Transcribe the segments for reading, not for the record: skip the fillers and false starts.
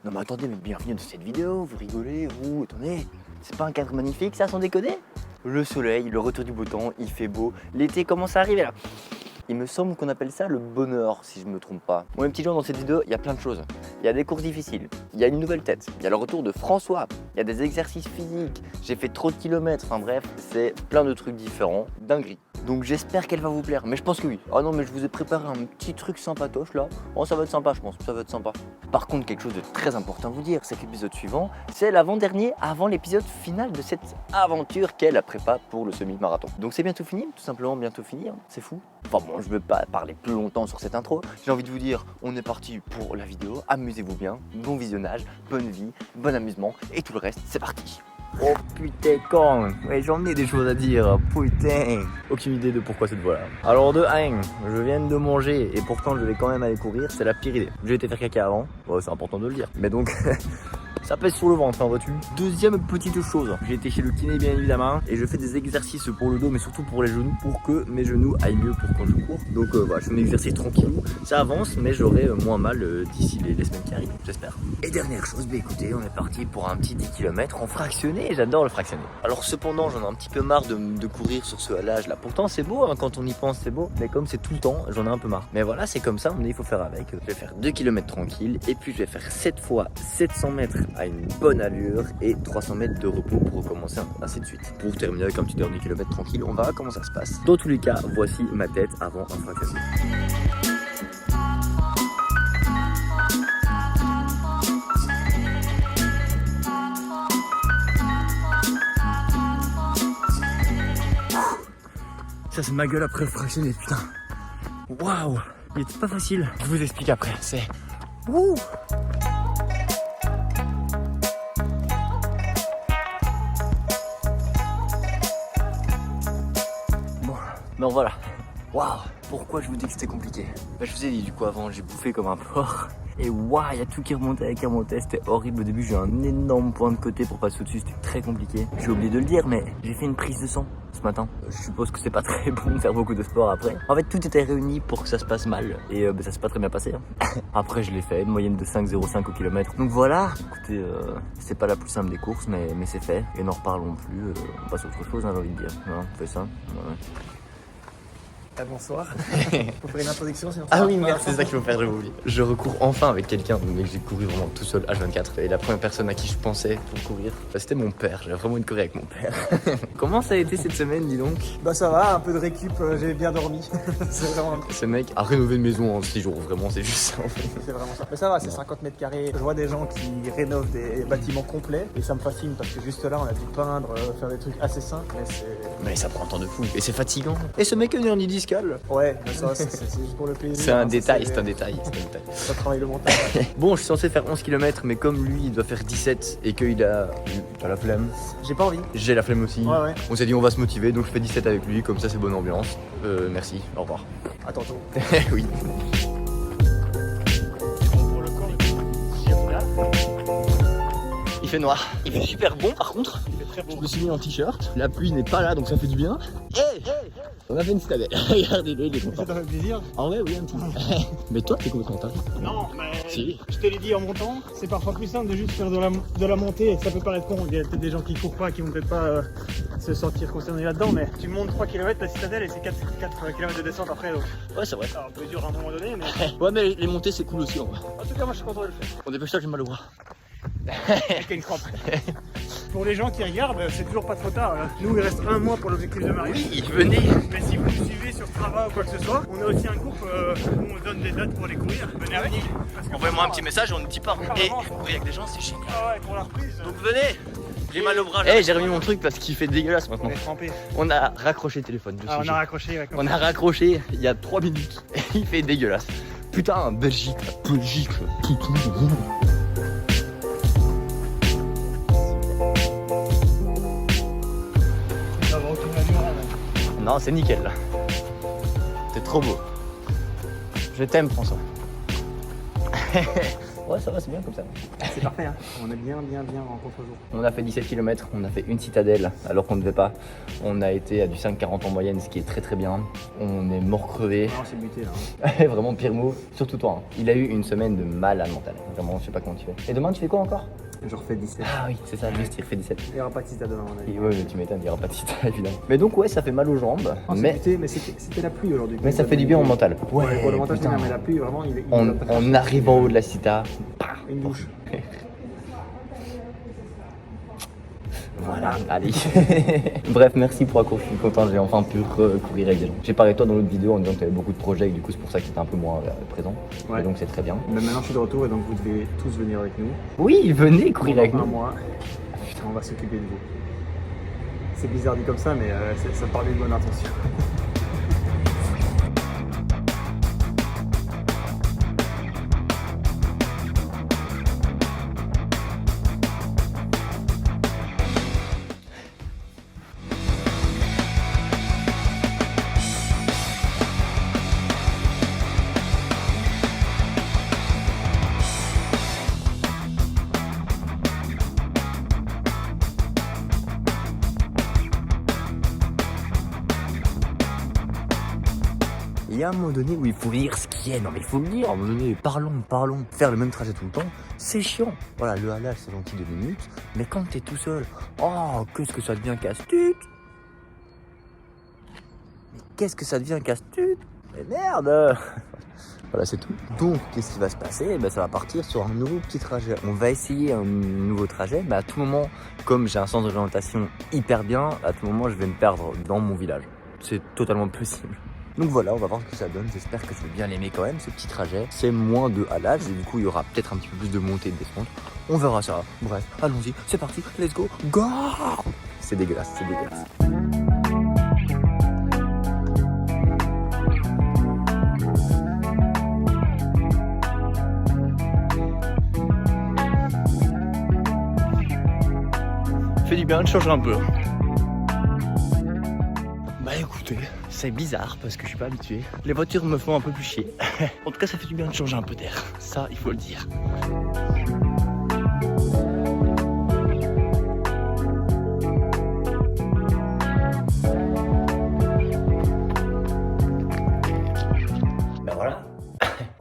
Non mais attendez, mais bienvenue dans cette vidéo, vous rigolez, vous, attendez, c'est pas un cadre magnifique ça sans déconner? Le soleil, le retour du beau temps, il fait beau, l'été commence à arriver là. Il me semble qu'on appelle ça le bonheur, si je ne me trompe pas. Bon, mes petits gens, dans cette vidéo, il y a plein de choses. Il y a des courses difficiles, il y a une nouvelle tête, il y a le retour de François, il y a des exercices physiques, j'ai fait trop de kilomètres, enfin bref, c'est plein de trucs différents, dinguerie. Donc j'espère qu'elle va vous plaire, mais je pense que oui. Ah non, mais je vous ai préparé un petit truc sympatoche là. Oh, ça va être sympa, je pense, ça va être sympa. Par contre, quelque chose de très important à vous dire, c'est que l'épisode suivant, c'est l'avant-dernier avant l'épisode final de cette aventure qu'est la prépa pour le semi-marathon. Donc c'est bientôt fini, tout simplement bientôt fini, hein. C'est fou. Enfin bon, je ne veux pas parler plus longtemps sur cette intro. J'ai envie de vous dire, on est parti pour la vidéo. Amusez-vous bien, bon visionnage, bonne vie, bon amusement et tout le reste, c'est parti. Oh putain con, ouais, j'en ai des choses à dire, putain. Aucune idée de pourquoi cette voix là. Alors de 1, je viens de manger et pourtant je vais quand même aller courir, c'est la pire idée. J'ai été faire caca avant, bon, c'est important de le dire. Mais donc... ça pèse sur le ventre, hein, vois-tu. Deuxième petite chose, j'ai été chez le kiné bien évidemment et je fais des exercices pour le dos mais surtout pour les genoux pour que mes genoux aillent mieux pour quand je cours. Donc voilà, je fais un exercice tranquillou, ça avance mais j'aurai moins mal d'ici les semaines qui arrivent, j'espère. Et dernière chose, bah écoutez, on est parti pour un petit 10 km en fractionné, j'adore le fractionné. Alors cependant, j'en ai un petit peu marre de courir sur ce halage là. Pourtant c'est beau, hein, quand on y pense c'est beau, mais comme c'est tout le temps, j'en ai un peu marre. Mais voilà, c'est comme ça, il faut faire avec. Je vais faire 2 km tranquille et puis je vais faire 7 fois 700 mètres à une bonne allure et 300 mètres de repos pour recommencer ainsi de suite. Pour terminer avec un petit dernier kilomètre tranquille, on verra comment ça se passe. Dans tous les cas, voici ma tête avant un fracasser. Ça c'est ma gueule après le fractionné, putain. Waouh, il était pas facile. Je vous explique après, c'est... Wouh. Donc voilà, waouh, pourquoi je vous dis que c'était compliqué? Bah, je vous ai dit du coup avant, j'ai bouffé comme un porc. Et waouh, il y a tout qui remontait, c'était horrible. Au début, j'ai eu un énorme point de côté pour passer au-dessus, c'était très compliqué. J'ai oublié de le dire, mais j'ai fait une prise de sang ce matin. Je suppose que c'est pas très bon de faire beaucoup de sport après. En fait, tout était réuni pour que ça se passe mal. Et ça s'est pas très bien passé. Hein. Après, je l'ai fait, une moyenne de 5,05 au kilomètre. Donc voilà, écoutez, c'est pas la plus simple des courses, mais c'est fait. Et n'en reparlons plus, on passe à autre chose, hein, j'ai envie de dire. Voilà, on fait ça. Voilà. Ah, bonsoir. Faut faire une introduction sinon. Ah oui, merde, c'est ça qu'il faut faire, j'ai oublié. Je recours enfin avec quelqu'un, mais j'ai couru vraiment tout seul H24. Et la première personne à qui je pensais pour courir, bah, c'était mon père. J'ai vraiment une courir avec mon père. Comment ça a été cette semaine, dis donc? Bah ça va, un peu de récup, j'ai bien dormi. C'est vraiment... Ce mec a rénové une maison en 6 jours, vraiment, c'est juste ça en fait. C'est vraiment ça. Mais ça va, c'est 50 mètres carrés. Je vois des gens qui rénovent des bâtiments complets et ça me fascine parce que juste là, on a dû peindre, faire des trucs assez simples, mais c'est... Mais ça prend un temps de fou et c'est fatigant. Et ce mec a une hernie discale. Ouais, mais ça, c'est juste pour le plaisir. C'est un hein, détail, ça, c'est un détail, c'est un détail. Ça travaille le montage. Bon, je suis censé faire 11 km, mais comme lui, il doit faire 17 et qu'il a la flemme. J'ai pas envie. J'ai la flemme aussi. Ouais. On s'est dit on va se motiver, donc je fais 17 avec lui, comme ça c'est bonne ambiance. Merci, au revoir. À tantôt. Oui. Pour le corps, Il fait noir. Il fait super bon par contre. il fait très beau. Je me suis mis en t-shirt. La pluie n'est pas là, donc ça fait du bien. Hey, on a fait une citadelle. Regardez-le, il est content. Ça fait plaisir. Ah ouais, oui, un petit peu. Mais toi, t'es complètement content. Non, mais Si. je te l'ai dit en montant, c'est parfois plus simple de juste faire de la montée et ça peut paraître con. Il y a peut-être des gens qui courent pas, qui vont peut-être pas se sentir concernés là-dedans, mais tu montes 3 km la citadelle et c'est 4 km de descente après. Donc, Ouais, c'est vrai. ça un peu dur à un moment donné, mais Ouais, mais les montées, c'est cool aussi en vrai. en tout cas, moi je suis content de le faire. On dépêche-toi, j'ai mal au bras. Avec une crampe. Pour les gens qui regardent, c'est toujours pas trop tard. Nous, il reste un mois pour l'objectif de Marie. Oui, venez. Mais si vous nous suivez sur Strava ou quoi que ce soit, on a aussi un groupe où on donne des dates pour les courir. Venez avec. Parce que Envoyez-moi un petit message, on ne dit pas. Et courir avec des gens, c'est chiant. Ah ouais, pour la reprise. Donc venez. J'ai mal au bras. Eh, j'ai remis mon truc parce qu'il fait dégueulasse On maintenant. est trempé. On a raccroché le téléphone. Ah, on a raccroché. Ouais, On a raccroché il y a 3 minutes. Et il fait dégueulasse. Putain, Belgique, putain. Non, c'est nickel là. C'est trop beau. Je t'aime, François. Ouais, ça va, c'est bien comme ça. C'est parfait, hein. On est bien en contre-jour. On a fait 17 km, on a fait une citadelle alors qu'on ne devait pas. On a été à du 5,40 en moyenne, ce qui est très bien. On est mort crevé. Non, c'est buté là. Vraiment pire mot, surtout toi. Hein. Il a eu une semaine de malade mental. Vraiment, je sais pas comment tu fais. Et demain, tu fais quoi encore? Je refais 17. Ah oui, c'est ça, juste il refait 17. Il n'y aura pas de citadelle à mon avis. Et ouais, mais tu m'étonnes, il n'y aura pas de cita évidemment. Mais donc, ouais, ça fait mal aux jambes. Oh, mais buté, mais c'était la pluie aujourd'hui. mais ça fait du bien au mental. Ouais, pour le mental, c'est putain. bien, mais la pluie, vraiment, On arrive en haut de la cita. Une bouche. Voilà, allez. Bref, merci pour la course, je suis content, j'ai enfin pu courir avec des gens. J'ai parlé de toi dans l'autre vidéo en disant que tu avais beaucoup de projets et du coup c'est pour ça que tu étais un peu moins présent. Ouais. Et donc c'est très bien. Mais maintenant je suis de retour et donc vous devez tous venir avec nous. Oui, venez courir avec Pendant nous. un mois, on va s'occuper de vous. C'est bizarre dit comme ça, mais ça part d'une bonne intention. Il y a un moment donné où il faut lire ce qui est. Non mais il faut le lire. À un moment donné, parlons. Faire le même trajet tout le temps, c'est chiant. Voilà, le halage c'est gentil 2 minutes. Mais quand t'es tout seul, oh, qu'est-ce que ça devient casse-tute. Mais qu'est-ce que ça devient casse-tute. Mais merde. Voilà, c'est tout. Donc, qu'est-ce qui va se passer? Ça va partir sur un nouveau petit trajet. On va essayer un nouveau trajet. À tout moment, comme j'ai un sens d'orientation hyper bien, à tout moment, je vais me perdre dans mon village. C'est totalement possible. Donc voilà, on va voir ce que ça donne. J'espère que je vais bien l'aimer quand même, ce petit trajet. C'est moins de halage et du coup, il y aura peut-être un petit peu plus de montée et de descente. On verra ça. Bref, allons-y. C'est parti. Let's go. Go! C'est dégueulasse, c'est dégueulasse. Fait du bien de changer un peu. Bah écoutez, c'est bizarre parce que je suis pas habitué. Les voitures me font un peu plus chier. En tout cas, ça fait du bien de changer un peu d'air. Ça, il faut le dire. Ben voilà.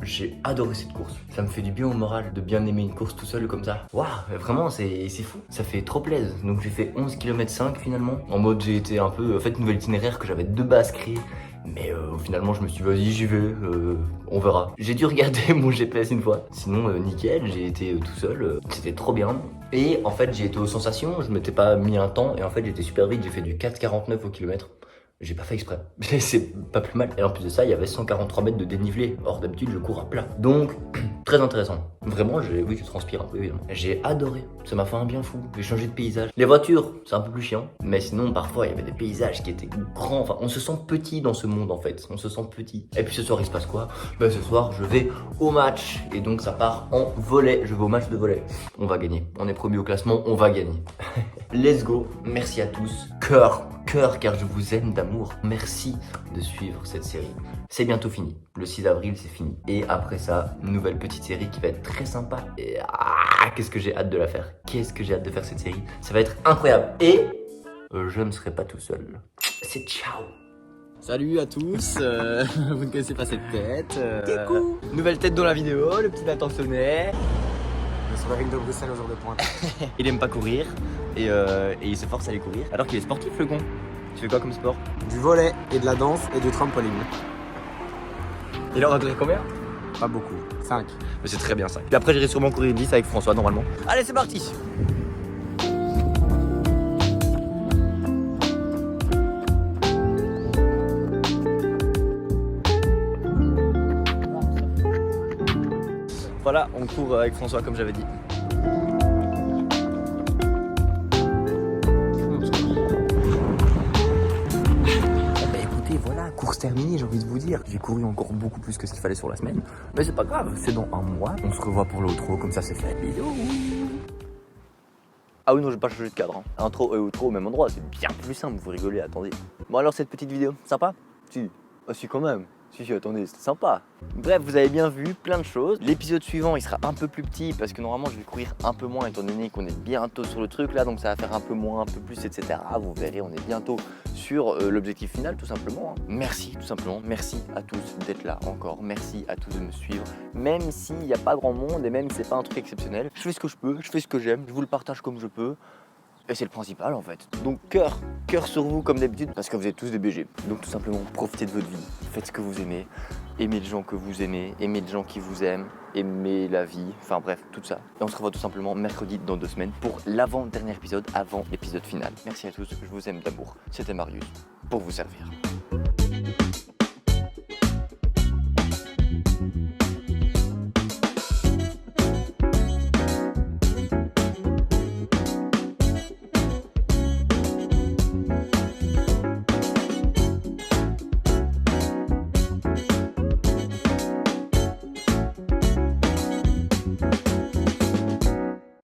J'ai adoré cette course. Ça me fait du bien au moral de bien aimer une course tout seul comme ça. Waouh, vraiment, c'est fou. Ça fait trop plaisir. Donc j'ai fait 11 km 5 finalement. En mode j'ai été un peu, fait, nouvel itinéraire que j'avais de base créé. Mais finalement je me suis dit vas-y j'y vais, on verra. J'ai dû regarder mon GPS une fois. Sinon nickel, j'ai été tout seul, c'était trop bien. Et en fait j'ai été aux sensations, je m'étais pas mis un temps et en fait j'étais super vite, j'ai fait du 4,49 au kilomètre. J'ai pas fait exprès, c'est pas plus mal. Et en plus de ça, il y avait 143 mètres de dénivelé. Or d'habitude, je cours à plat. Donc, très intéressant. Vraiment, oui, je transpire un peu évidemment. J'ai adoré, ça m'a fait un bien fou. J'ai changé de paysage. Les voitures, c'est un peu plus chiant. Mais sinon, parfois, il y avait des paysages qui étaient grands. Enfin, on se sent petit dans ce monde en fait. On se sent petit. Et puis ce soir, il se passe quoi? Ce soir, je vais au match. Et donc, ça part en volley. Je vais au match de volley. On va gagner. On est premier au classement, on va gagner. Let's go. Merci à tous. Cœur, car je vous aime d'amour. Merci de suivre cette série. C'est bientôt fini. Le 6 avril, c'est fini. Et après ça, une nouvelle petite série qui va être très sympa. Et qu'est-ce que j'ai hâte de la faire. Qu'est-ce que j'ai hâte de faire cette série. Ça va être incroyable. Et je ne serai pas tout seul. C'est ciao. Salut à tous, vous ne connaissez pas cette tête. Coucou. Nouvelle tête dans la vidéo, le petit attentionné. Je suis avec de Bruxelles au jour de pointe. Il aime pas courir et il se force à aller courir alors qu'il est sportif le con. Tu fais quoi comme sport? Du volley et de la danse et du trampoline. Il en a duré combien? Pas beaucoup, 5. Mais c'est très bien ça. Puis après j'irai sûrement courir une 10 avec François normalement. Allez c'est parti. Voilà, on court avec François comme j'avais dit. Voilà, course terminée, j'ai envie de vous dire. J'ai couru encore beaucoup plus que ce qu'il fallait sur la semaine. Mais c'est pas grave, c'est dans un mois. On se revoit pour l'outro, comme ça c'est fait. Bisous. Ah oui, non, je vais pas changer de cadre. Intro et outro au même endroit, c'est bien plus simple, vous rigolez, attendez. Bon alors cette petite vidéo, sympa? Si, ah si quand même. Si, attendez, c'était sympa. Bref, vous avez bien vu, plein de choses. L'épisode suivant, il sera un peu plus petit parce que normalement, je vais courir un peu moins étant donné qu'on est bientôt sur le truc là, donc ça va faire un peu moins, un peu plus, etc. Vous verrez, on est bientôt sur l'objectif final, tout simplement. Merci, tout simplement. Merci à tous d'être là encore. Merci à tous de me suivre. Même s'il n'y a pas grand monde et même si c'est pas un truc exceptionnel, je fais ce que je peux, je fais ce que j'aime, je vous le partage comme je peux. Et c'est le principal en fait. Donc cœur sur vous comme d'habitude parce que vous êtes tous des BG. Donc tout simplement profitez de votre vie, faites ce que vous aimez, aimez les gens que vous aimez, aimez les gens qui vous aiment, aimez la vie, enfin bref, tout ça. Et on se revoit tout simplement mercredi dans 2 semaines pour l'avant-dernier épisode, avant l'épisode final. Merci à tous, je vous aime d'amour. C'était Marius pour vous servir.